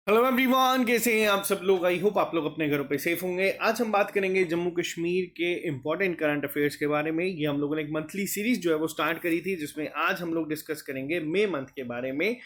Hello everyone, कैसे हैं आप सब लोग। आई होप आप लोग अपने घरों पे सेफ होंगे। आज हम बात करेंगे जम्मू कश्मीर के इंपॉर्टेंट करंट अफेयर्स के बारे में। ये हम लोगों ने एक मंथली सीरीज जो है वो स्टार्ट करी थी, जिसमें आज हम लोग डिस्कस करेंगे मई मंथ के बारे में।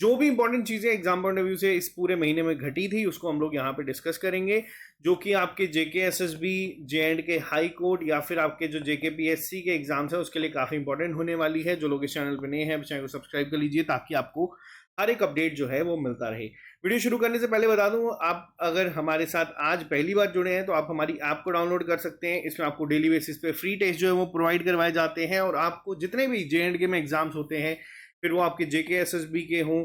जो भी इंपॉर्टेंट चीजें एग्जाम पॉइंट ऑफ व्यू से इस पूरे महीने में घटी थी, उसको हम लोग यहाँ पे डिस्कस करेंगे। जो कि आपके जेके एसएसबी, जे&के हाई कोर्ट या फिर आपके जो जेके पीएससी के एग्जाम्स है उसके लिए काफी इंपॉर्टेंट होने वाली है। जो लोग इस चैनल पर नए हैं, चैनल को सब्सक्राइब कर लीजिए ताकि आपको हर एक अपडेट जो है वो मिलता रहे। वीडियो शुरू करने से पहले बता दूं, आप अगर हमारे साथ आज पहली बार जुड़े हैं तो आप हमारी ऐप को डाउनलोड कर सकते हैं। इसमें आपको डेली बेसिस पे फ्री टेस्ट जो है वो प्रोवाइड करवाए जाते हैं, और आपको जितने भी जे&के में एग्जाम्स होते हैं, फिर वो आपके जेके एसएसबी के हों,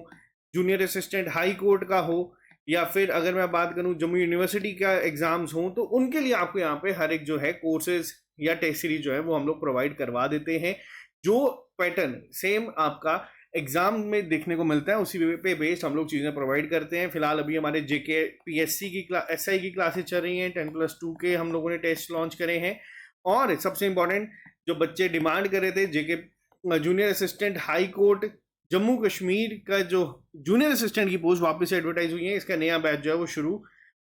जूनियर असिस्टेंट हाई कोर्ट का हो, या फिर अगर मैं बात करूं जम्मू यूनिवर्सिटी का एग्जाम्स हों, तो उनके लिए आपको यहाँ पे हर एक जो है कोर्सेज या टेस्ट सीरीज जो है वो हम लोग प्रोवाइड करवा देते हैं। जो पैटर्न सेम आपका एग्जाम में देखने को मिलता है, उसी पे बेस्ड हम लोग चीजें प्रोवाइड करते हैं। फिलहाल अभी हमारे जेके पीएससी की एसआई की क्लासेस चल रही हैं। 10+2 के हम लोगों ने टेस्ट लॉन्च करे हैं। और सबसे इंपॉर्टेंट, जो बच्चे डिमांड कर रहे थे JK junior assistant high court Jammu Kashmir का, जो जूनियर असिस्टेंट की पोस्ट वापस से एडवर्टाइज हुई है, इसका नया बैच जो है वो शुरू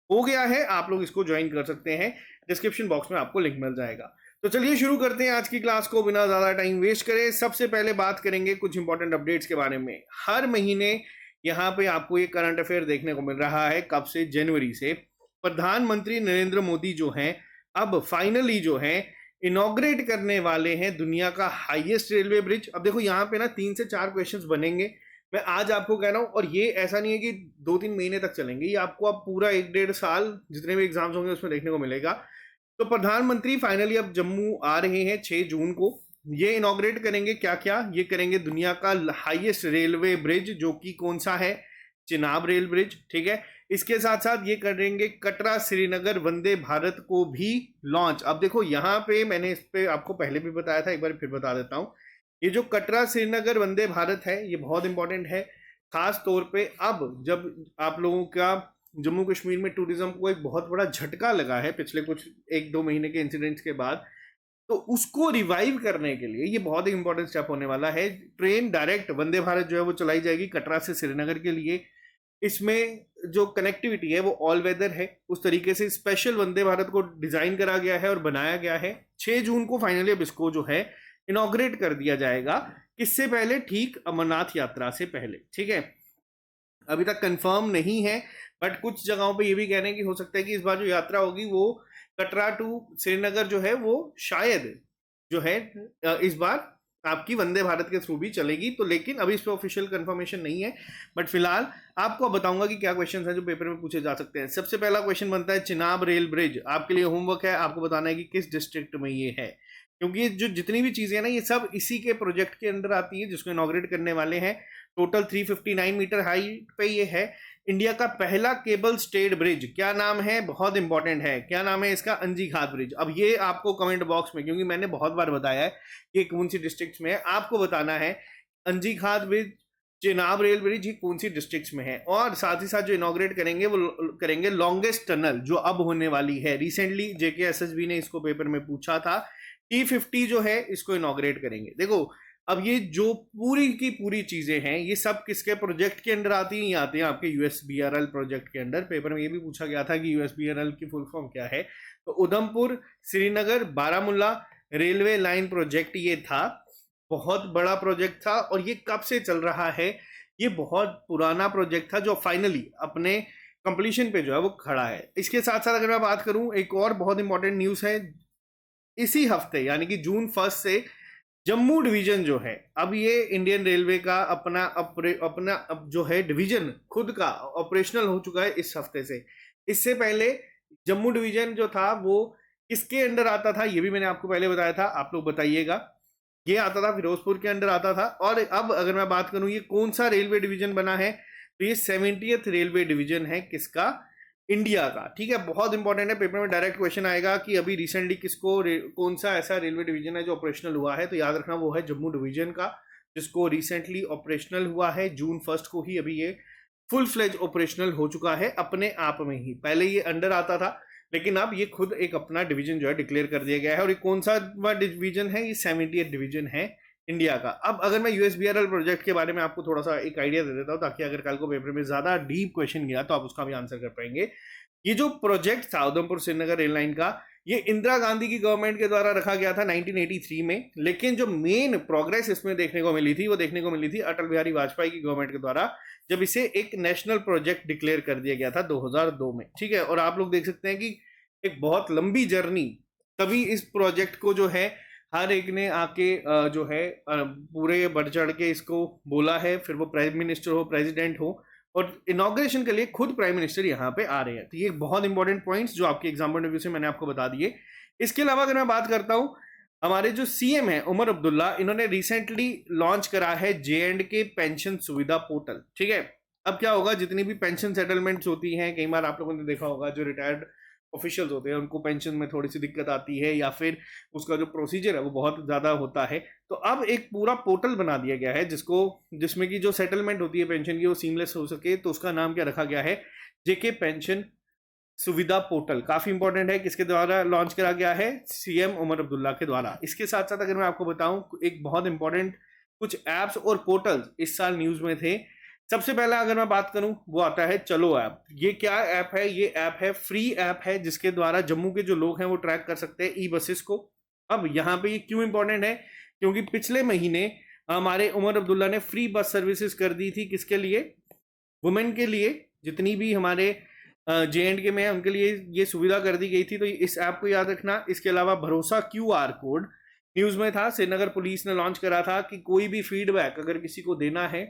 हो गया है। आप लोग इसको ज्वाइन कर सकते हैं, डिस्क्रिप्शन बॉक्स में आपको लिंक मिल जाएगा। तो चलिए शुरू करते हैं आज की क्लास को बिना ज्यादा टाइम वेस्ट करे। सबसे पहले बात करेंगे कुछ इंपॉर्टेंट अपडेट्स के बारे में। हर महीने यहाँ पे आपको ये करंट अफेयर देखने को मिल रहा है। कब से? जनवरी से। प्रधानमंत्री नरेंद्र मोदी जो हैं, अब फाइनली जो है इनॉग्रेट करने वाले हैं दुनिया का हाईएस्ट रेलवे ब्रिज। अब देखो यहाँ पे ना 3 से 4 क्वेश्चंस बनेंगे, मैं आज आपको कह रहा हूँ। और ये ऐसा नहीं है कि 2-3 महीने तक चलेंगे, ये आपको अब पूरा 1-1.5 साल जितने भी एग्जाम्स होंगे उसमें देखने को मिलेगा। तो प्रधानमंत्री फाइनली अब जम्मू आ रहे हैं 6 जून को। ये इनॉग्रेट करेंगे क्या क्या? ये करेंगे दुनिया का हाईएस्ट रेलवे ब्रिज, जो कि कौन सा है? चिनाब रेल ब्रिज, ठीक है। इसके साथ साथ ये करेंगे कटरा श्रीनगर वंदे भारत को भी लॉन्च। अब देखो यहाँ पे मैंने इस पे आपको पहले भी बताया था, एक बार फिर बता देता हूँ। ये जो कटरा श्रीनगर वंदे भारत है, ये बहुत इंपॉर्टेंट है। खास तौर पे अब जब आप लोगों का जम्मू कश्मीर में टूरिज्म को एक बहुत बड़ा झटका लगा है पिछले कुछ 1-2 महीने के इंसिडेंट्स के बाद, तो उसको रिवाइव करने के लिए ये बहुत ही इंपॉर्टेंट स्टेप होने वाला है। ट्रेन डायरेक्ट वंदे भारत जो है वो चलाई जाएगी कटरा से श्रीनगर के लिए। इसमें जो कनेक्टिविटी है वो ऑल वेदर है। उस तरीके से स्पेशल वंदे भारत को डिजाइन करा गया है और बनाया गया है। 6 जून को फाइनली अब इसको जो है इनॉग्रेट कर दिया जाएगा। किससे पहले? ठीक अमरनाथ यात्रा से पहले, ठीक है। अभी तक कंफर्म नहीं है, बट कुछ जगहों पे ये भी कह रहे हैं कि हो सकता है कि इस बार जो यात्रा होगी वो कटरा टू श्रीनगर जो है वो शायद जो है इस बार आपकी वंदे भारत के थ्रू भी चलेगी। तो लेकिन अभी इस पर ऑफिशियल कंफर्मेशन नहीं है, बट फिलहाल आपको बताऊंगा कि क्या क्वेश्चंस हैं जो पेपर में पूछे जा सकते हैं। सबसे पहला क्वेश्चन बनता है चिनाब रेल ब्रिज। आपके लिए होमवर्क है, आपको बताना है कि किस डिस्ट्रिक्ट में ये है, क्योंकि जो जितनी भी चीजें हैं ना ये सब इसी के प्रोजेक्ट के अंदर आती है जिसको इनॉग्रेट करने वाले हैं। टोटल 359 मीटर हाइट पे ये है। इंडिया का पहला केबल स्टेड ब्रिज, क्या नाम है? बहुत इंपॉर्टेंट है, क्या नाम है इसका? अंजीघाट ब्रिज। अब ये आपको कमेंट बॉक्स में, क्योंकि मैंने बहुत बार बताया है कि कौन सी डिस्ट्रिक्ट में है, आपको बताना है अंजीघाट ब्रिज, चिनाब रेल ब्रिज ये कौन सी डिस्ट्रिक्ट में है। और साथ ही साथ जो इनॉग्रेट करेंगे वो करेंगे लॉन्गेस्ट टनल जो अब होने वाली है। रिसेंटली जेके एसएसबी ने इसको पेपर में पूछा था। T50 जो है इसको इनॉग्रेट करेंगे। देखो अब ये जो पूरी की पूरी चीजें हैं ये सब किसके प्रोजेक्ट के अंदर आती हैं? ये आती हैं आपके यूएसबीआरएल प्रोजेक्ट के अंदर। पेपर में ये भी पूछा गया था कि यूएसबीआरएल की फुल फॉर्म क्या है। तो Udhampur Srinagar Baramulla railway line project ये था। बहुत बड़ा प्रोजेक्ट था और ये कब से चल रहा है? ये बहुत पुराना प्रोजेक्ट था जो फाइनली अपने कंप्लीशन पे जो है वो खड़ा है। इसके साथ साथ अगर मैं बात करूं, एक और बहुत इंपॉर्टेंट न्यूज है। इसी हफ्ते यानी कि जून 1 से जम्मू डिवीजन जो है, अब ये इंडियन रेलवे का अपना अब जो है डिवीजन खुद का ऑपरेशनल हो चुका है इस हफ्ते से। इससे पहले जम्मू डिवीजन जो था वो किसके अंडर आता था ये भी मैंने आपको पहले बताया था, आप लोग बताइएगा। ये आता था फिरोजपुर के अंडर आता था। और अब अगर मैं बात करूं ये कौन सा रेलवे डिवीजन बना है, तो ये 70th रेलवे डिवीजन है। किसका? इंडिया का, ठीक है। बहुत इंपॉर्टेंट है, पेपर में डायरेक्ट क्वेश्चन आएगा कि अभी रिसेंटली किसको कौन सा ऐसा रेलवे डिवीजन है जो ऑपरेशनल हुआ है। तो याद रखना वो है जम्मू डिवीजन का, जिसको रिसेंटली ऑपरेशनल हुआ है। जून 1 को ही अभी ये फुल फ्लेज ऑपरेशनल हो चुका है अपने आप में ही। पहले ये अंडर आता था, लेकिन अब ये खुद एक अपना डिवीजन जो है डिक्लेयर कर दिया गया है। और ये कौन सा डिवीजन है? ये 70th डिवीजन है इंडिया का। अब अगर मैं यूएसबीआरएल प्रोजेक्ट के बारे में आपको थोड़ा सा एक आइडिया दे देता हूँ, ताकि अगर कल को पेपर में ज्यादा डीप क्वेश्चन गया तो आप उसका भी आंसर कर पाएंगे। ये जो प्रोजेक्ट था उधमपुर श्रीनगर रेल लाइन का, ये इंदिरा गांधी की गवर्नमेंट के द्वारा रखा गया था 1983 में, लेकिन जो मेन प्रोग्रेस इसमें देखने को मिली थी वो देखने को मिली थी अटल बिहारी वाजपेयी की गवर्नमेंट के द्वारा, जब इसे एक नेशनल प्रोजेक्ट डिक्लेयर कर दिया गया था 2002 में। ठीक है, और आप लोग देख सकते हैं कि एक बहुत लंबी जर्नी, तभी इस प्रोजेक्ट को जो है हर एक ने आके जो है पूरे बढ़ चढ़ के इसको बोला है, फिर वो प्राइम मिनिस्टर हो, प्रेसिडेंट हो, और इनॉग्रेशन के लिए खुद प्राइम मिनिस्टर यहाँ पे आ रहे हैं। तो ये बहुत इंपॉर्टेंट पॉइंट्स जो आपके एग्जाम पॉइंट ऑफ व्यू से मैंने आपको बता दिए। इसके अलावा अगर मैं बात करता हूँ, हमारे जो सीएम है उमर अब्दुल्ला, इन्होंने रिसेंटली लॉन्च करा है J&K पेंशन सुविधा पोर्टल। ठीक है, अब क्या होगा, जितनी भी पेंशन सेटलमेंट्स होती हैं, कई बार आप लोगों ने देखा होगा जो रिटायर्ड ऑफिशियल्स होते हैं उनको पेंशन में थोड़ी सी दिक्कत आती है, या फिर उसका जो प्रोसीजर है वो बहुत ज़्यादा होता है। तो अब एक पूरा पोर्टल बना दिया गया है जिसमें कि जो सेटलमेंट होती है पेंशन की वो सीमलेस हो सके, तो उसका नाम क्या रखा गया है, JK पेंशन सुविधा पोर्टल। काफी इंपॉर्टेंट है, किसके द्वारा लॉन्च करा गया है, सीएम उमर अब्दुल्ला के द्वारा। इसके साथ साथ अगर मैं आपको बताऊं, एक बहुत इंपॉर्टेंट कुछ एप्स और पोर्टल्स इस साल न्यूज में थे। सबसे पहला अगर मैं बात करूं वो आता है चलो ऐप। ये क्या ऐप है, ये ऐप है फ्री ऐप है, जिसके द्वारा जम्मू के जो लोग हैं वो ट्रैक कर सकते हैं ई बसेस को। अब यहाँ पे ये क्यों इंपॉर्टेंट है, क्योंकि पिछले महीने हमारे उमर अब्दुल्ला ने फ्री बस सर्विसेज कर दी थी, किसके लिए, वुमेन के लिए, जितनी भी हमारे J&K में है उनके लिए ये सुविधा कर दी गई थी। तो इस ऐप को याद रखना। इसके अलावा भरोसा QR कोड न्यूज में था, श्रीनगर पुलिस ने लॉन्च करा था कि कोई भी फीडबैक अगर किसी को देना है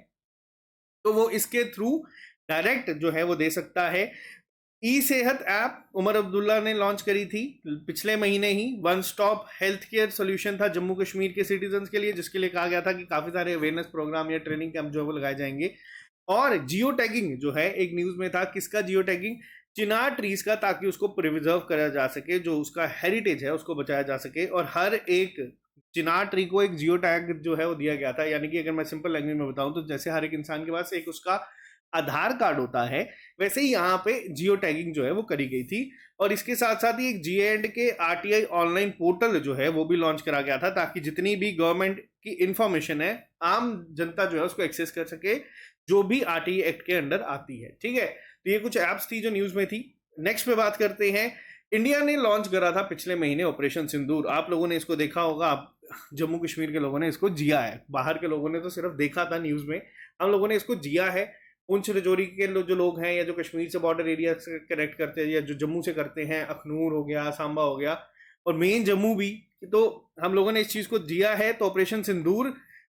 तो वो इसके थ्रू डायरेक्ट जो है वो दे सकता है। ई सेहत ऐप उमर अब्दुल्ला ने लॉन्च करी थी पिछले महीने ही। One stop health care solution था जम्मू कश्मीर के सिटीजन के लिए, जिसके लिए कहा गया था कि काफी सारे अवेयरनेस प्रोग्राम या ट्रेनिंग कैंप जो है वो लगाए जाएंगे। और जियो टैगिंग जो है एक न्यूज में था, किसका जियो टैगिंग, चिनार ट्रीज का, ताकि उसको प्रिजर्व करा जा सके, जो उसका हेरिटेज है उसको बचाया जा सके। और हर एक चिनार ट्री को एक जियो टैग जो है वो दिया गया था। यानी कि अगर मैं सिंपल लैंग्वेज में बताऊं तो जैसे हर एक इंसान के पास एक उसका आधार कार्ड होता है, वैसे ही यहाँ पे जियो टैगिंग जो है वो करी गई थी। और इसके साथ साथ ही एक J&K RTI ऑनलाइन पोर्टल जो है वो भी लॉन्च करा गया था, ताकि जितनी भी गवर्नमेंट की इंफॉर्मेशन है आम जनता जो है उसको एक्सेस कर सके, जो भी RTI एक्ट के अंडर आती है। ठीक है, तो ये कुछ ऐप्स थी जो न्यूज में थी। नेक्स्ट पे बात करते हैं, इंडिया ने लॉन्च करा था पिछले महीने ऑपरेशन सिंदूर। आप लोगों ने इसको देखा होगा, आप जम्मू कश्मीर के लोगों ने इसको जिया है, बाहर के लोगों ने तो सिर्फ देखा था न्यूज में, हम लोगों ने इसको जिया है। पुंछ राजौरी के जो लोग हैं, या जो कश्मीर से बॉर्डर एरिया से कनेक्ट करते हैं, या जो जम्मू से करते हैं, अखनूर हो गया, सांबा हो गया, और मेन जम्मू भी, तो हम लोगों ने इस चीज को जिया है। तो ऑपरेशन सिंदूर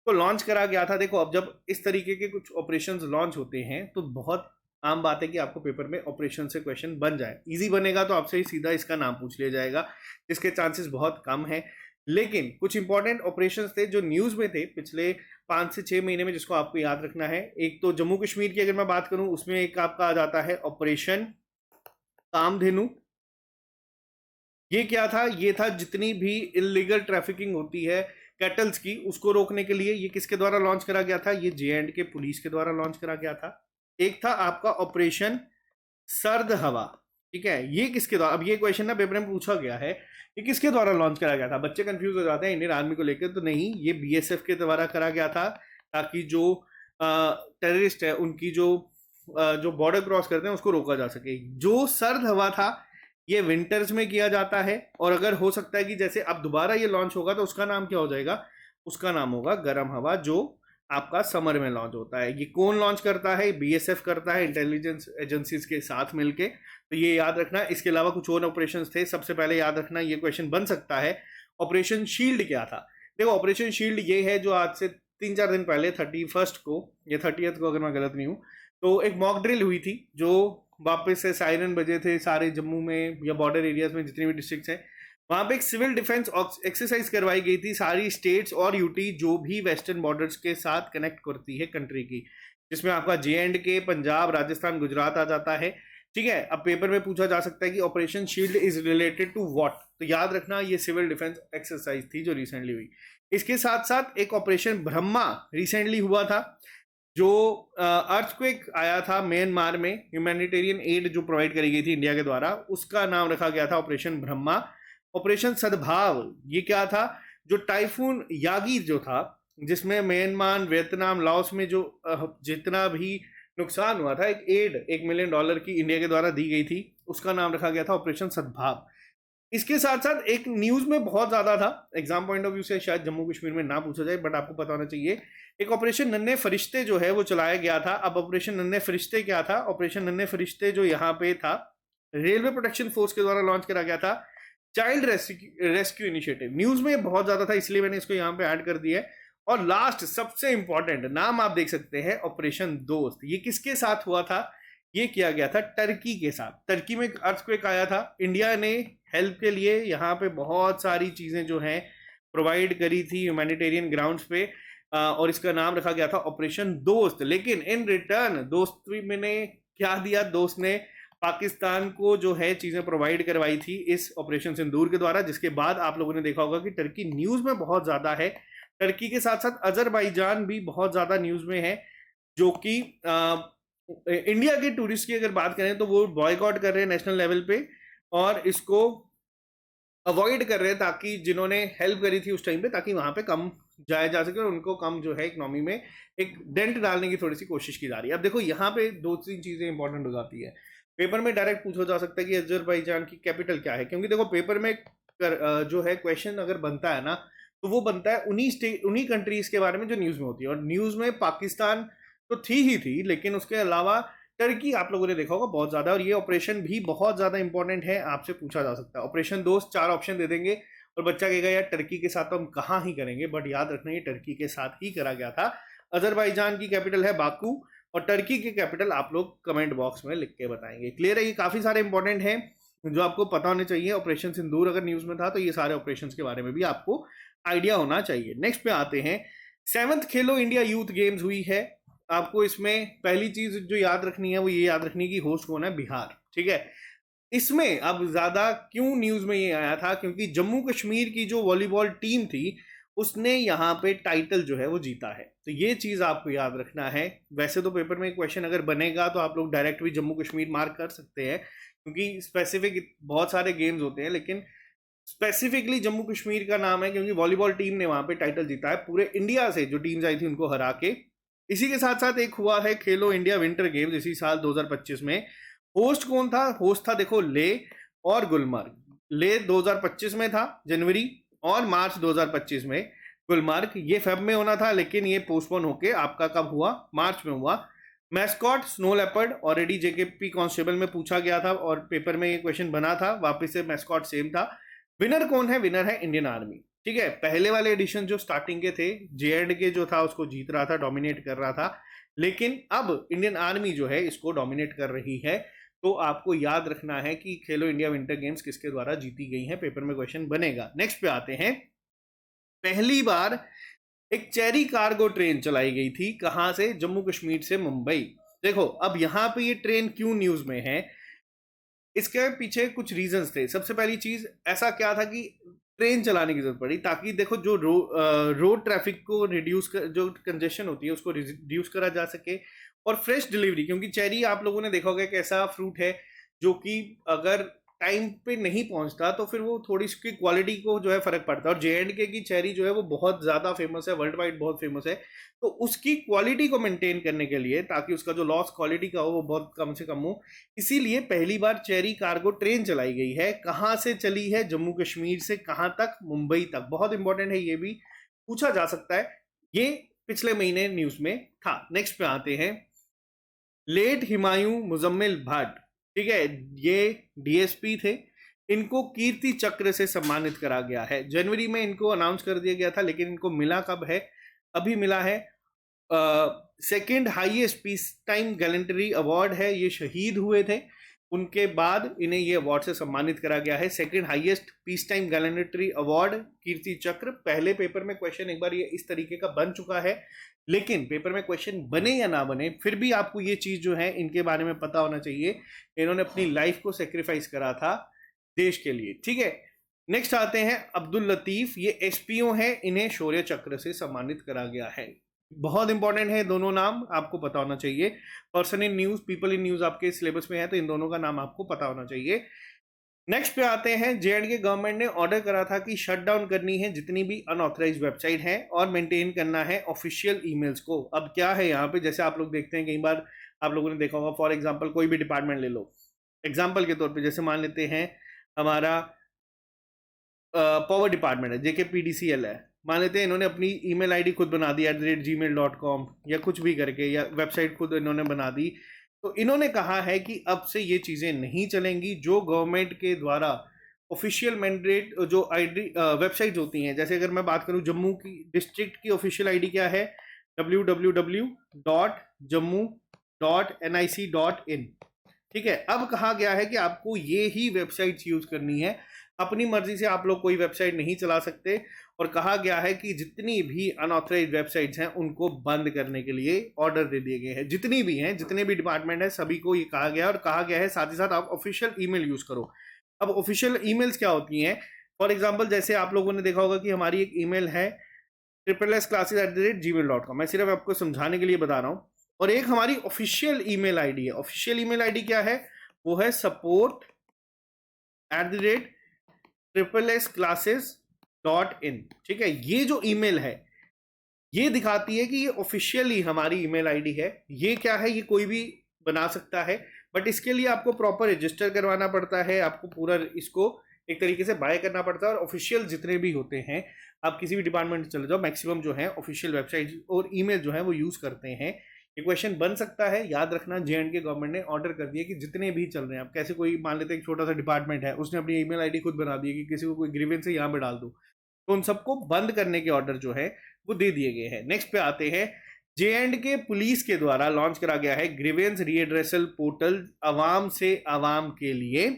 को लॉन्च करा गया था। देखो, अब जब इस तरीके के कुछ ऑपरेशंस लॉन्च होते हैं तो बहुत आम बात है कि आपको पेपर में ऑपरेशन से क्वेश्चन बन जाए। इजी बनेगा तो आपसे ही सीधा इसका नाम पूछ लिया जाएगा, इसके चांसेस बहुत कम है। लेकिन कुछ इंपॉर्टेंट ऑपरेशंस थे जो न्यूज में थे पिछले 5 से 6 महीने में, जिसको आपको याद रखना है। एक तो जम्मू कश्मीर की अगर मैं बात करूं, उसमें एक आपका आ जाता है ऑपरेशन कामधेनु। ये क्या था, ये था जितनी भी इलीगल ट्रैफिकिंग होती है कैटल्स की, उसको रोकने के लिए। ये किसके द्वारा लॉन्च करा गया था, ये J&K पुलिस के द्वारा लॉन्च करा गया था। एक था आपका ऑपरेशन सर्द हवा। ठीक है, ये किसके द्वारा, अब ये क्वेश्चन ना पेपर में पूछा गया है, ये किसके द्वारा लॉन्च करा गया था। बच्चे कंफ्यूज हो जाते हैं इंडियन आर्मी को लेकर, तो नहीं, ये BSF के द्वारा करा गया था, ताकि जो टेररिस्ट है उनकी जो बॉर्डर क्रॉस करते हैं उसको रोका जा सके। जो सर्द हवा था ये विंटर्स में किया जाता है, और अगर हो सकता है कि जैसे अब दोबारा ये लॉन्च होगा तो उसका नाम क्या हो जाएगा, उसका नाम होगा गर्म हवा, जो आपका समर में लॉन्च होता है। ये कौन लॉन्च करता है, BSF करता है इंटेलिजेंस एजेंसीज के साथ मिलके। तो ये याद रखना। इसके अलावा कुछ और ऑपरेशंस थे। सबसे पहले याद रखना, ये क्वेश्चन बन सकता है, ऑपरेशन शील्ड क्या था। देखो, ऑपरेशन शील्ड ये है जो आज से 3-4 दिन पहले 31 को या 30 को अगर मैं गलत नहीं हूँ, तो एक मॉक ड्रिल हुई थी, जो वापस से सायरन बजे थे सारे जम्मू में या बॉर्डर एरियाज में जितनी भी डिस्ट्रिक्ट्स हैं, वहां पे एक सिविल डिफेंस एक्सरसाइज करवाई गई थी सारी स्टेट्स और यूटी जो भी वेस्टर्न बॉर्डर्स के साथ कनेक्ट करती है कंट्री की, जिसमें आपका J&K, पंजाब, राजस्थान, गुजरात आ जाता है। ठीक है, अब पेपर में पूछा जा सकता है कि operation shield is related to what, तो याद रखना ये सिविल डिफेंस एक्सरसाइज थी जो रिसेंटली हुई। इसके साथ साथ एक ऑपरेशन ब्रह्मा रिसेंटली हुआ था, जो अर्थक्वेक आया था म्यांमार में, ह्यूमैनिटेरियन एड जो प्रोवाइड करी गई थी इंडिया के द्वारा, उसका नाम रखा गया था ऑपरेशन ब्रह्मा। ऑपरेशन सद्भाव ये क्या था, जो टाइफून यागी जो था जिसमें म्यांमार, वियतनाम, लाओस में जो जितना भी नुकसान हुआ था, एक $1 मिलियन की इंडिया के द्वारा दी गई थी, उसका नाम रखा गया था ऑपरेशन सद्भाव। इसके साथ साथ एक न्यूज में बहुत ज्यादा था, एग्जाम पॉइंट ऑफ व्यू से शायद जम्मू कश्मीर में ना पूछा जाए, बट आपको पता होना चाहिए, एक ऑपरेशन नन्हे फरिश्ते जो है वो चलाया गया था। अब ऑपरेशन नन्हे फरिश्ते क्या था? ऑपरेशन नन्हे फरिश्ते जो यहाँ पे था, रेलवे प्रोटेक्शन फोर्स के द्वारा लॉन्च करा गया था, चाइल्ड रेस्क्यू इनिशिएटिव। न्यूज में बहुत ज्यादा था, इसलिए मैंने इसको यहाँ पे ऐड कर दिया है। और लास्ट सबसे इंपॉर्टेंट नाम आप देख सकते हैं, ऑपरेशन दोस्त। ये किसके साथ हुआ था? ये किया गया था टर्की के साथ। टर्की में अर्थक्वेक आया था, इंडिया ने हेल्प के लिए यहाँ पे बहुत सारी चीजें जो हैं प्रोवाइड करी थी ह्यूमैनिटेरियन ग्राउंड्स पे, और इसका नाम रखा गया था ऑपरेशन दोस्त। लेकिन इन रिटर्न दोस्त मैंने क्या दिया? दोस्त ने पाकिस्तान को जो है चीजें प्रोवाइड करवाई थी इस ऑपरेशन सिंदूर के द्वारा, जिसके बाद आप लोगों ने देखा होगा कि टर्की न्यूज में बहुत ज्यादा है। टर्की के साथ साथ अजरबैजान भी बहुत ज्यादा न्यूज में है, जो कि इंडिया के टूरिस्ट की अगर बात करें तो वो बॉयकॉट कर रहे हैं नेशनल लेवल पे, और इसको अवॉइड कर रहे हैं ताकि जिन्होंने हेल्प करी थी उस टाइम पे, ताकि वहां पे कम जाया जा सके और उनको कम जो है इकोनॉमी में एक डेंट डालने की थोड़ी सी कोशिश की जा रही है। अब देखो यहाँ पे 2-3 चीजें इंपॉर्टेंट हो जाती है। पेपर में डायरेक्ट पूछा जा सकता है कि अजरबैजान की कैपिटल क्या है, क्योंकि देखो पेपर में जो है क्वेश्चन अगर बनता है ना, तो वो बनता है उन्हीं कंट्रीज के बारे में जो न्यूज में होती है। और न्यूज में पाकिस्तान तो थी ही थी, लेकिन उसके अलावा टर्की आप लोगों ने देखा होगा बहुत ज्यादा। और ये ऑपरेशन भी बहुत ज्यादा इंपॉर्टेंट है, आपसे पूछा जा सकता है। ऑपरेशन दोस्त 4 ऑप्शन दे देंगे और बच्चा कहेगा यार टर्की के साथ तो हम कहाँ ही करेंगे, बट याद रखना ये टर्की के साथ ही करा गया था। अजरबैजान की कैपिटल है बाकू, और टर्की की कैपिटल आप लोग कमेंट बॉक्स में लिख के बताएंगे। क्लियर है? ये काफी सारे इंपॉर्टेंट है जो आपको पता होने चाहिए। ऑपरेशन सिंदूर अगर न्यूज में था तो ये सारे ऑपरेशन के बारे में भी आपको आइडिया होना चाहिए। नेक्स्ट पे आते हैं, 7th खेलो इंडिया यूथ गेम्स हुई है। आपको इसमें पहली चीज जो याद रखनी है वो ये याद रखनी है कि होस्ट कौन है? बिहार। ठीक है, इसमें अब ज्यादा क्यों न्यूज में ये आया था? क्योंकि जम्मू कश्मीर की जो वॉलीबॉल टीम थी उसने यहाँ पे टाइटल जो है वो जीता है, तो ये चीज आपको याद रखना है। वैसे तो पेपर में क्वेश्चन अगर बनेगा तो आप लोग डायरेक्ट भी जम्मू कश्मीर मार्क कर सकते हैं, क्योंकि स्पेसिफिक बहुत सारे गेम्स होते हैं, लेकिन स्पेसिफिकली जम्मू कश्मीर का नाम है क्योंकि वॉलीबॉल टीम ने वहां पे टाइटल जीता है पूरे इंडिया से, जो टीम्स आई थी उनको हरा के। इसी के साथ साथ एक हुआ है खेलो इंडिया विंटर गेम्स इसी साल 2025 में। होस्ट कौन था? होस्ट था देखो ले और गुलमर्ग। ले 2025 में था जनवरी, और मार्च 2025 में गुलमर्ग। ये फेब में होना था, लेकिन ये पोस्टपोन होके आपका कब हुआ? मार्च में हुआ। Mascot snow leopard, already JKP constable में पूछा गया था और पेपर में ये क्वेश्चन बना था, वापस से मैस्कॉट सेम था। विनर कौन है? विनर है इंडियन आर्मी। ठीक है, पहले वाले एडिशन जो स्टार्टिंग के थे, जे.एंड.के जो था उसको जीत रहा था, डोमिनेट कर रहा था, लेकिन अब इंडियन आर्मी जो है इसको डोमिनेट कर रही है। तो आपको याद रखना है कि खेलो इंडिया विंटर गेम्स किसके द्वारा जीती गई है, पेपर में क्वेश्चन बनेगा। नेक्स्ट पे आते हैं, पहली बार एक चेरी कार्गो ट्रेन चलाई गई थी, कहां से? जम्मू कश्मीर से मुंबई। देखो अब यहां पे ये ट्रेन क्यों न्यूज में है, इसके पीछे कुछ रीजंस थे। सबसे पहली चीज, ऐसा क्या था कि ट्रेन चलाने की जरूरत पड़ी ताकि देखो जो रोड ट्रैफिक को रिड्यूस कर, जो कंजेशन होती है उसको रिड्यूस करा जा सके, और फ्रेश डिलीवरी, क्योंकि चेरी आप लोगों ने देखा होगा एक ऐसा फ्रूट है जो कि अगर टाइम पे नहीं पहुंचता तो फिर वो थोड़ी उसकी क्वालिटी को जो है फर्क पड़ता है। और जे.एंड.के की चेरी जो है वो बहुत ज्यादा फेमस है, वर्ल्ड वाइड बहुत फेमस है। तो उसकी क्वालिटी को मेंटेन करने के लिए, ताकि उसका जो लॉस क्वालिटी का हो वो बहुत कम से कम हो, इसीलिए पहली बार चेरी कार्गो ट्रेन चलाई गई है। कहां से चली है? जम्मू कश्मीर से कहां तक? मुंबई तक। बहुत इंपॉर्टेंट है, ये भी पूछा जा सकता है। ये पिछले महीने न्यूज में था। नेक्स्ट पे आते हैं, लेट हुमायूं मुजम्मिल भट्ट, ठीक है, ये डीएसपी थे, इनको कीर्ति चक्र से सम्मानित करा गया है। जनवरी में इनको अनाउंस कर दिया गया था, लेकिन इनको मिला कब है? अभी मिला है। Second highest peace time gallantry award है, ये शहीद हुए थे, उनके बाद इन्हें ये अवार्ड से सम्मानित करा गया है। Second highest peace time gallantry award Kirti Chakra. पहले पेपर में क्वेश्चन एक बार ये इस तरीके का बन चुका है, लेकिन पेपर में क्वेश्चन बने या ना बने, फिर भी आपको ये चीज जो है इनके बारे में पता होना चाहिए। इन्होंने अपनी लाइफ को सेक्रीफाइस करा था देश के लिए। ठीक है, नेक्स्ट आते हैं अब्दुल लतीफ, ये एसपीओ हैं, इन्हें शौर्य चक्र से सम्मानित करा गया है। बहुत इंपॉर्टेंट है, दोनों नाम आपको पता होना चाहिए। Person in news, people in news आपके सिलेबस में है, तो इन दोनों का नाम आपको पता होना चाहिए। नेक्स्ट पे आते हैं, J&K गवर्नमेंट ने ऑर्डर करा था कि शट डाउन करनी है जितनी भी अनऑथराइज वेबसाइट हैं और मेंटेन करना है ऑफिशियल ईमेल्स को। अब क्या है यहाँ पे, जैसे आप लोग देखते हैं कई बार आप लोगों ने देखा होगा, फॉर एग्जांपल कोई भी डिपार्टमेंट ले लो, एग्जांपल के तौर पे जैसे मान लेते हैं हमारा पावर डिपार्टमेंट है, JKPDCL है, मान लेते हैं इन्होंने अपनी ईमेल आईडी खुद बना दी @gmail.com या कुछ भी करके, या वेबसाइट खुद इन्होंने बना दी। तो इन्होंने कहा है कि अब से ये चीज़ें नहीं चलेंगी। जो गवर्नमेंट के द्वारा ऑफिशियल मैंडेट जो आईडी वेबसाइट होती हैं, जैसे अगर मैं बात करूं जम्मू की डिस्ट्रिक्ट की ऑफिशियल आईडी क्या है, www.jammu.nic.in। ठीक है, अब कहा गया है कि आपको ये ही वेबसाइट्स यूज करनी है, अपनी मर्जी से आप लोग कोई वेबसाइट नहीं चला सकते। और कहा गया है कि जितनी भी अनऑथराइज वेबसाइट्स हैं उनको बंद करने के लिए ऑर्डर दे दिए गए हैं, जितनी भी हैं, जितने भी डिपार्टमेंट हैं सभी को ये कहा गया है। और कहा गया है साथ ही साथ आप ऑफिशियल ईमेल यूज करो। अब ऑफिशियल ईमेल्स क्या होती हैं, फॉर एग्जाम्पल जैसे आप लोगों ने देखा होगा कि हमारी एक ईमेल है SSClasses@gmail.com, मैं सिर्फ आपको समझाने के लिए बता रहा हूँ। और एक हमारी ऑफिशियल ईमेल आईडी है। ऑफिशियल ईमेल आईडी क्या है, वो है support@SSClasses.in। ठीक है, ये जो ईमेल है ये दिखाती है कि ये ऑफिशियली हमारी ईमेल आईडी है। ये क्या है, ये कोई भी बना सकता है, बट इसके लिए आपको प्रॉपर रजिस्टर करवाना पड़ता है, आपको पूरा इसको एक तरीके से बाय करना पड़ता है। और ऑफिशियल जितने भी होते हैं, आप किसी भी डिपार्टमेंट में चले जाओ, मैक्सिमम जो है ऑफिशियल वेबसाइट और ईमेल जो है वो यूज करते हैं। ये क्वेश्चन बन सकता है, याद रखना। J&K गवर्नमेंट ने ऑर्डर कर दिया कि जितने भी चल रहे हैं, आप कैसे कोई मान लेते हैं एक छोटा सा डिपार्टमेंट है, उसने अपनी ईमेल आईडी खुद बना दी कि किसी को कोई ग्रीवेंस है यहाँ पे डाल दो, तो उन सबको बंद करने के ऑर्डर जो है वो दे दिए गए हैं। नेक्स्ट पे आते हैं, J&K पुलिस के द्वारा लॉन्च करा गया है ग्रीवेंस रीएड्रेसल पोर्टल अवाम से अवाम के लिए,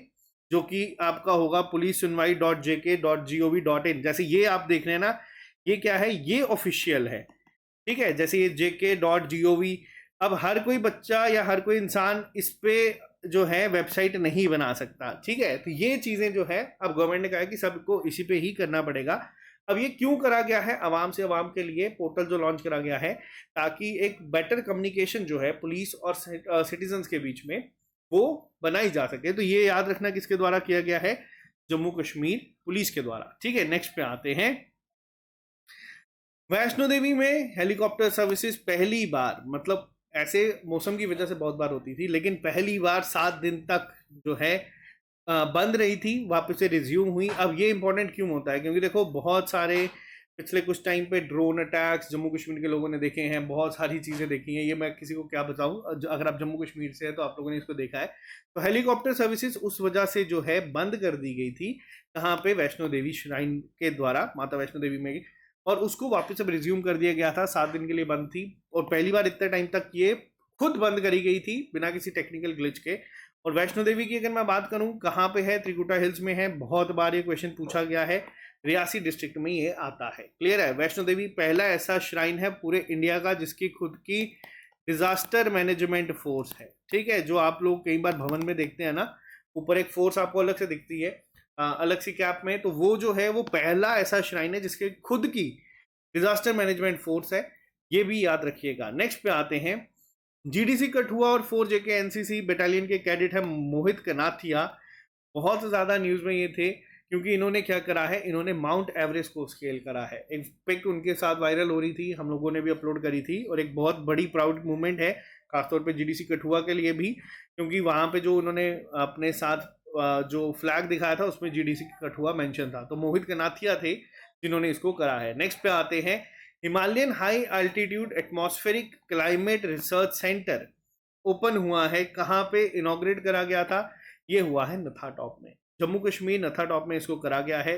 जो कि आपका होगा policesunwai.jk.gov.in। जैसे ये आप देख रहे हैं ना, ये क्या है, ये ऑफिशियल है। ठीक है, जैसे ये jk.gov, अब हर कोई बच्चा या हर कोई इंसान इस पे जो है वेबसाइट नहीं बना सकता। ठीक है, तो ये चीजें जो है अब गवर्नमेंट ने कहा है कि सबको इसी पे ही करना पड़ेगा। अब ये क्यों करा गया है, अवाम से अवाम के लिए पोर्टल जो लॉन्च करा गया है, ताकि एक बेटर कम्युनिकेशन जो है पुलिस और सिटीजन्स के बीच में वो बनाई जा सके। तो ये याद रखना किसके द्वारा किया गया है, जम्मू कश्मीर पुलिस के द्वारा। ठीक है, नेक्स्ट पे आते हैं, वैष्णो देवी में हेलीकॉप्टर सर्विसेज पहली बार, मतलब ऐसे मौसम की वजह से बहुत बार होती थी, लेकिन पहली बार 7 दिन तक जो है बंद रही थी, वापस से रिज्यूम हुई। अब ये इंपॉर्टेंट क्यों होता है, क्योंकि देखो बहुत सारे पिछले कुछ टाइम पे ड्रोन अटैक्स जम्मू कश्मीर के लोगों ने देखे हैं, बहुत सारी चीज़ें देखी हैं। ये मैं किसी को क्या बताऊं, अगर आप जम्मू कश्मीर से है तो आप लोगों ने इसको देखा है। तो हेलीकॉप्टर सर्विसेज उस वजह से जो है बंद कर दी गई थी, कहाँ पे, वैष्णो देवी श्राइन के द्वारा, माता वैष्णो देवी में, और उसको वापस अब रिज्यूम कर दिया गया था। 7 दिन के लिए बंद थी, और पहली बार इतने टाइम तक ये खुद बंद करी गई थी बिना किसी टेक्निकल ग्लिच के। और वैष्णो देवी की अगर मैं बात करूं, कहाँ पे है, त्रिकुटा हिल्स में है। बहुत बार ये क्वेश्चन पूछा गया है, रियासी डिस्ट्रिक्ट में ये आता है। क्लियर है, वैष्णो देवी पहला ऐसा श्राइन है पूरे इंडिया का जिसकी खुद की डिजास्टर मैनेजमेंट फोर्स है। ठीक है, जो आप लोग कई बार भवन में देखते हैं ना, ऊपर एक फोर्स आपको अलग से दिखती है, अलग सी कैप में, तो वो जो है वो पहला ऐसा श्राइन है जिसके खुद की डिजास्टर मैनेजमेंट फोर्स है। ये भी याद रखिएगा। नेक्स्ट पे आते हैं, GDC कठुआ और 4JK NCC बटालियन के कैडेट है मोहित कनाथिया, बहुत ज़्यादा न्यूज़ में ये थे क्योंकि इन्होंने क्या करा है, इन्होंने माउंट एवरेस्ट को स्केल करा है। एक पिक उनके साथ वायरल हो रही थी, हम लोगों ने भी अपलोड करी थी, और एक बहुत बड़ी प्राउड मूवमेंट है खासतौर पे GDC कठुआ के लिए भी, क्योंकि वहाँ पे जो उन्होंने अपने साथ जो फ्लैग दिखाया था उसमें GDC कठुआ मेंशन था। तो मोहित कनाथिया थे जिन्होंने इसको करा है। नेक्स्ट पे आते हैं, Himalayan high altitude atmospheric climate research centre open हुआ है। कहाँ पे इनॉग्रेट करा गया था, ये हुआ है नथा टॉप में, जम्मू कश्मीर नथा टॉप में इसको करा गया है।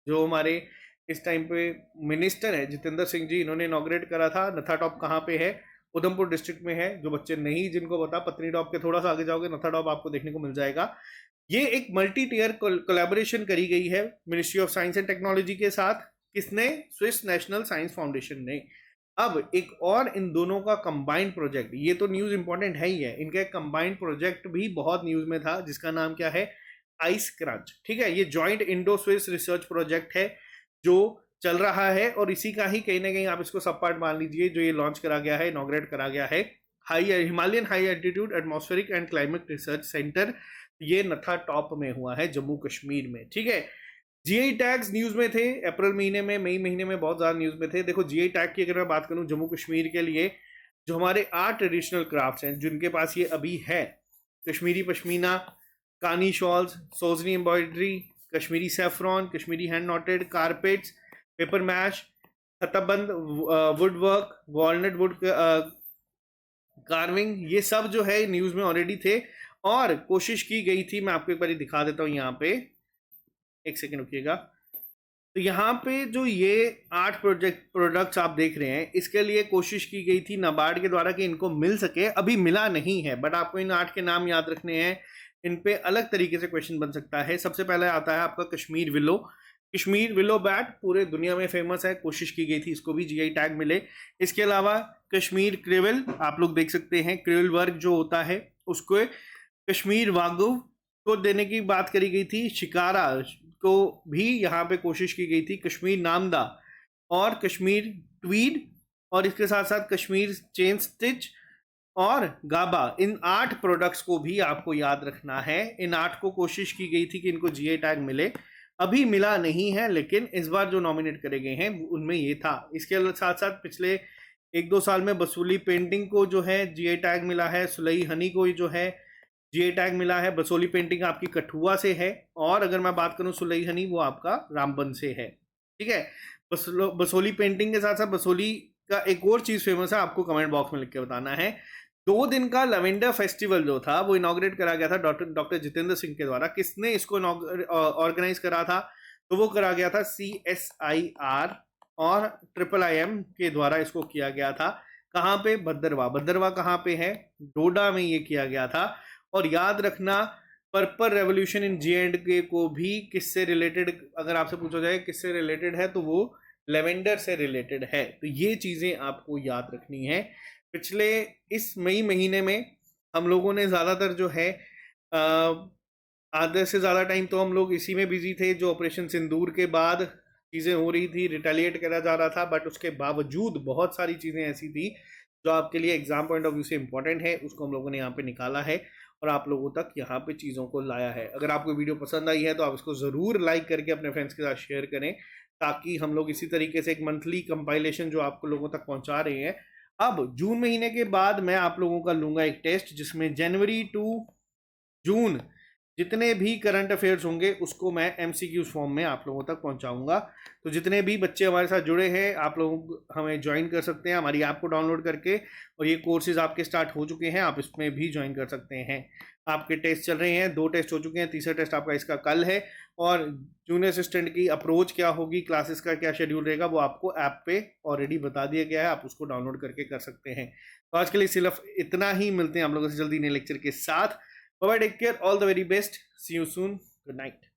जो हमारे इस टाइम पे मिनिस्टर है जितेंद्र सिंह जी, इन्होंने इनॉग्रेट करा था। नथा टॉप कहाँ पे है, उधमपुर डिस्ट्रिक्ट में है। जो बच्चे नहीं जिनको पता, पत्नी टॉप के थोड़ा सा आगे जाओगे नथा टॉप आपको देखने को मिल जाएगा। ये एक मल्टी टीयर कोलैबोरेशन करी गई है ministry of science and technology के साथ। किसने, स्विस नेशनल साइंस फाउंडेशन ने। अब एक और इन दोनों का कंबाइंड प्रोजेक्ट, ये तो न्यूज इंपॉर्टेंट है ही है, इनका एक कंबाइंड प्रोजेक्ट भी बहुत न्यूज में था जिसका नाम क्या है, आइस क्रंच। ठीक है, ये joint Indo Swiss research project है जो चल रहा है, और इसी का ही कहीं ना कहीं आप इसको सब पार्ट मान लीजिए जो ये लॉन्च करा गया है, इनॉग्रेट करा गया है Himalayan high altitude atmospheric and climate research centre, ये नथा टॉप में हुआ है जम्मू कश्मीर में। ठीक है, जीआई टैग्स न्यूज में थे अप्रैल महीने में, मई महीने में बहुत ज्यादा न्यूज में थे। देखो जीआई टैग की अगर मैं बात करूं जम्मू कश्मीर के लिए, जो हमारे 8 ट्रेडिशनल क्राफ्ट्स हैं जिनके पास ये अभी है, Kashmiri pashmina, Kani shawls, Sozni embroidery, Kashmiri saffron, Kashmiri hand knotted carpets, papier-mache, Khatamband wood work, walnut wood carving, ये सब जो है न्यूज में ऑलरेडी थे। और कोशिश की गई थी, मैं आपको एक बार दिखा देता हूं यहाँ पे, एक सेकेंड रुकिएगा। तो यहाँ पे जो ये 8 प्रोडक्ट्स आप देख रहे हैं, इसके लिए कोशिश की गई थी नाबार्ड के द्वारा कि इनको मिल सके, अभी मिला नहीं है, बट आपको इन 8 के नाम याद रखने हैं। इन पे अलग तरीके से क्वेश्चन बन सकता है। सबसे पहले आता है आपका Kashmir willow. Kashmir willow bat पूरे दुनिया में फेमस है, कोशिश की गई थी इसको भी जीआई टैग मिले। इसके अलावा कश्मीर क्रिविल, आप लोग देख सकते हैं, क्रिविल वर्क जो होता है उसको कश्मीर वागु को देने की बात करी गई थी। शिकारा को भी यहाँ पे कोशिश की गई थी, कश्मीर नामदा और कश्मीर ट्वीड, और इसके साथ साथ कश्मीर चेन स्टिच और गाबा, इन 8 प्रोडक्ट्स को भी आपको याद रखना है। इन 8 को कोशिश की गई थी कि इनको जीआई टैग मिले, अभी मिला नहीं है, लेकिन इस बार जो नॉमिनेट करे गए हैं उनमें ये था। इसके साथ साथ पिछले 1-2 साल में बसूली पेंटिंग को जो है जीआई टैग मिला है, सुलई हनी को जो है जीआई टैग मिला है। बसोली पेंटिंग आपकी कठुआ से है, और अगर मैं बात करूं सुलई हनी, वो आपका रामबन से है। ठीक है, बसोली पेंटिंग के साथ साथ बसोली का एक और चीज फेमस है, आपको कमेंट बॉक्स में लिख के बताना है। 2 दिन का लेवेंडर फेस्टिवल जो था वो इनॉग्रेट करा गया था डॉक्टर जितेंद्र सिंह के द्वारा। किसने इसको ऑर्गेनाइज करा था? तो वो करा गया था CSIR और IIM के द्वारा इसको किया गया था। कहाँ पे? भद्रवाह। भद्रवाह कहाँ पे है? डोडा में ये किया गया था। और याद रखना, पर्पल रेवोल्यूशन इन J&K को भी किससे रिलेटेड, अगर आपसे पूछा जाए किससे रिलेटेड है, तो वो लेवेंडर से रिलेटेड है। तो ये चीजें आपको याद रखनी है। पिछले इस मई महीने में हम लोगों ने ज़्यादातर जो है आधे से ज़्यादा टाइम तो हम लोग इसी में बिजी थे, जो ऑपरेशन सिंदूर के बाद चीज़ें हो रही थी, रिटेलिएट करा जा रहा था, बट उसके बावजूद बहुत सारी चीज़ें ऐसी थी जो आपके लिए एग्जाम पॉइंट ऑफ व्यू से इंपॉर्टेंट है, उसको हम लोगों ने यहाँ पे निकाला है और आप लोगों तक यहाँ पे चीज़ों को लाया है। अगर आपको वीडियो पसंद आई है तो आप इसको ज़रूर लाइक करके अपने फ्रेंड्स के साथ शेयर करें, ताकि हम लोग इसी तरीके से एक मंथली कंपाइलेशन जो आपको लोगों तक पहुँचा रहे हैं। अब जून महीने के बाद मैं आप लोगों का लूंगा एक टेस्ट, जिसमें जनवरी टू जून जितने भी करंट अफेयर्स होंगे उसको मैं MCQ फॉर्म में आप लोगों तक पहुंचाऊंगा। तो जितने भी बच्चे हमारे साथ जुड़े हैं, आप लोग हमें ज्वाइन कर सकते हैं हमारी ऐप को डाउनलोड करके, और ये कोर्सेज आपके स्टार्ट हो चुके हैं, आप इसमें भी ज्वाइन कर सकते हैं। आपके टेस्ट चल रहे हैं, 2 टेस्ट हो चुके हैं, तीसरा टेस्ट आपका इसका कल है। और जूनियर असिस्टेंट की अप्रोच क्या होगी, क्लासेस का क्या शेड्यूल रहेगा, वो आपको ऐप पे ऑलरेडी बता दिया गया है, आप उसको डाउनलोड करके कर सकते हैं। तो आज के लिए सिर्फ इतना ही, मिलते हैं आप लोगों से जल्दी नए लेक्चर के साथ। Bye bye, take care, all the very best, see you soon, good night.